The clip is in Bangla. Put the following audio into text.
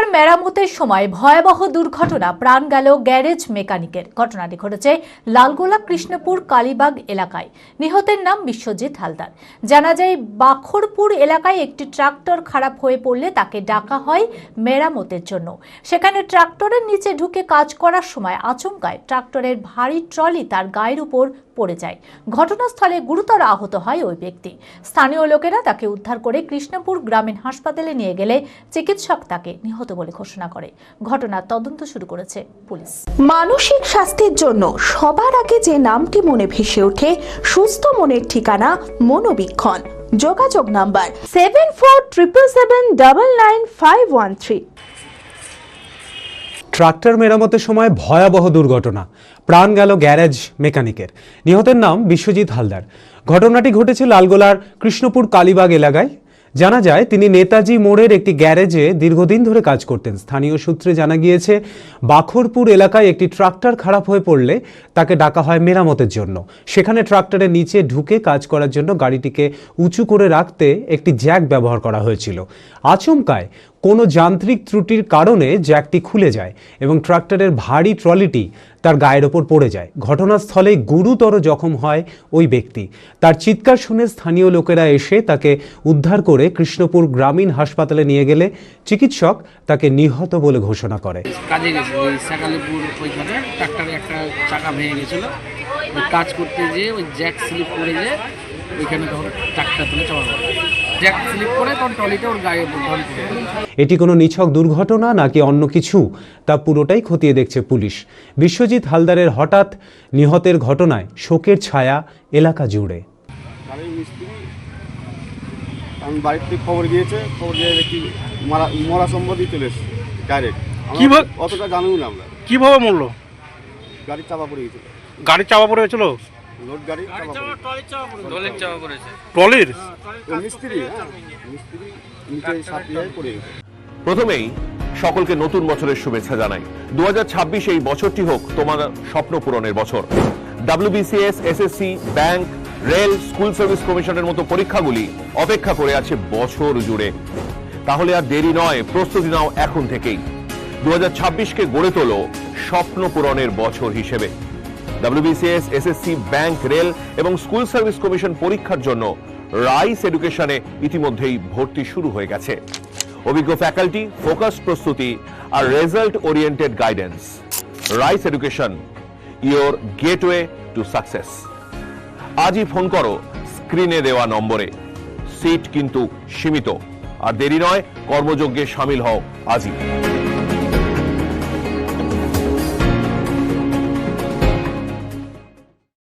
ট্রাক্টর মেরামতের সময় ভয়াবহ দুর্ঘটনা, প্রাণ গেল গ্যারেজ মেকানিকের। ঘটনাটি ঘটেছে লালগোলা কৃষ্ণপুর কালীবাগ এলাকায়। নিহতের নাম বিশ্বজিৎ হালদার। জানা যায়, বাখরপুর এলাকায় একটি ট্রাক্টর খারাপ হয়ে পড়লে তাকে ডাকা হয় মেরামতের জন্য। সেখানে ট্রাক্টরের নিচে ঢুকে কাজ করার সময় আচমকায় ট্রাক্টরের ভারী ট্রলি তার গায়ের উপর পড়ে যায়। ঘটনাস্থলে গুরুতর আহত হয় ওই ব্যক্তি। স্থানীয় লোকেরা তাকে উদ্ধার করে কৃষ্ণপুর গ্রামীণ হাসপাতালে নিয়ে গেলে চিকিৎসক তাকে নিহত বলে ঘোষণা করে। ঘটনার তদন্ত শুরু করেছে পুলিশ। মানসিক স্বাস্থ্যের জন্য সবার আগে যে নামটি মনে ভেসে ওঠে, সুস্থ মনের ঠিকানা মনোবীক্ষণ। যোগাযোগ নাম্বার 7477799513। ট্রাক্টর মেরামতের সময় ভয়াবহ দুর্ঘটনা, প্রাণ গেল গ্যারেজ মেকানিকের। নিহতের নাম বিশ্বজিৎ হালদার। ঘটনাটি ঘটেছে লালগোলার কৃষ্ণপুর কালীবাগ এলাকায়। জানা যায়, তিনি নেতাজি মোড়ের একটি গ্যারেজে দীর্ঘদিন ধরে কাজ করতেন। স্থানীয় সূত্রে জানা গিয়েছে, বাখরপুর এলাকায় একটি ট্রাক্টর খারাপ হয়ে পড়লে তাকে ডাকা হয় মেরামতের জন্য। সেখানে ট্রাক্টরের নিচে ঢুকে কাজ করার জন্য গাড়িটিকে উঁচু করে রাখতে একটি জ্যাক ব্যবহার করা হয়েছিল। আচমকায় কোনো যান্ত্রিক ত্রুটির কারণে জ্যাকটি খুলে যায় এবং ট্রাক্টরের ভারী ট্রলিটি তার গায়ের ওপর পড়ে যায়। ঘটনাস্থলে গুরুতর জখম হয় ওই ব্যক্তি। তার চিৎকার শুনে স্থানীয় লোকেরা এসে তাকে উদ্ধার করে কৃষ্ণপুর গ্রামীণ হাসপাতালে নিয়ে গেলে চিকিৎসক তাকে নিহত বলে ঘোষণা করে। কাজে গেছিল ওই সাকালিপুর, ওইখানে ট্রাক্টরে একটা চাকা ভেঙে গেছিলো। ওই কাজ করতে যেয়ে ওই জ্যাক স্লিপ করে যে ওইখানে তখন ট্রাক্টর তুলে চাপা পড়ে। জ্যাক স্লিপ করে তখন ট্রলিটা ওর গায়ে ধরে। এটি কোনো নিছক দুর্ঘটনা নাকি অন্য কিছু, তা পুরোটাই খতিয়ে দেখছে পুলিশ। বিশ্বজিৎ হালদারের হঠাৎ নিহতের ঘটনায় শোকের ছায়া এলাকা জুড়ে। আমি বাড়ির থেকে খবর গিয়েছে, খবর দিয়ে দেখি মরা সম্বন্ধই চলে এসেছে ডাইরেক্ট। কিভাবে অতটা জানিও না আমরা। কিভাবে মরলো? গাড়ি চাপা পড়ে গেছিল। গাড়ি চাপা পড়ে গেছিল? লোড গাড়ি চাপা পড়েছে। ট্রলির মিস্ত্রি, মিস্ত্রি নিচে সাপিয়ে পড়ে গেছে। প্রথমেই সকলকে নতুন বছরের শুভেচ্ছা জানাই। 2026 এই বছরটি হোক তোমার স্বপ্ন পূরণের বছর। WBCS, SSC, bank, rail, school service কমিশনের মতো পরীক্ষাগুলি অপেক্ষা করে আছে বছর জুড়ে। তাহলে আর দেরি নয়, প্রস্তুতি নাও এখন থেকেই। 2026কে গড়ে তোলো স্বপ্ন পূরণের বছর হিসেবে। WBCS, SSC, ব্যাংক, রেল এবং স্কুল সার্ভিস কমিশন পরীক্ষার জন্য রাইস এডুকেশনে ইতিমধ্যেই ভর্তি শুরু হয়ে গেছে। অভিজ্ঞ ফ্যাকাল্টি, ফোকাস প্রস্তুতি আর result oriented guidance. Rice education, your gateway to success. আজই ফোন করো স্ক্রিনে দেওয়া নম্বরে। সিট কিন্তু সীমিত। আর দেরি নয়, কর্মযজ্ঞে সামিল হও আজই।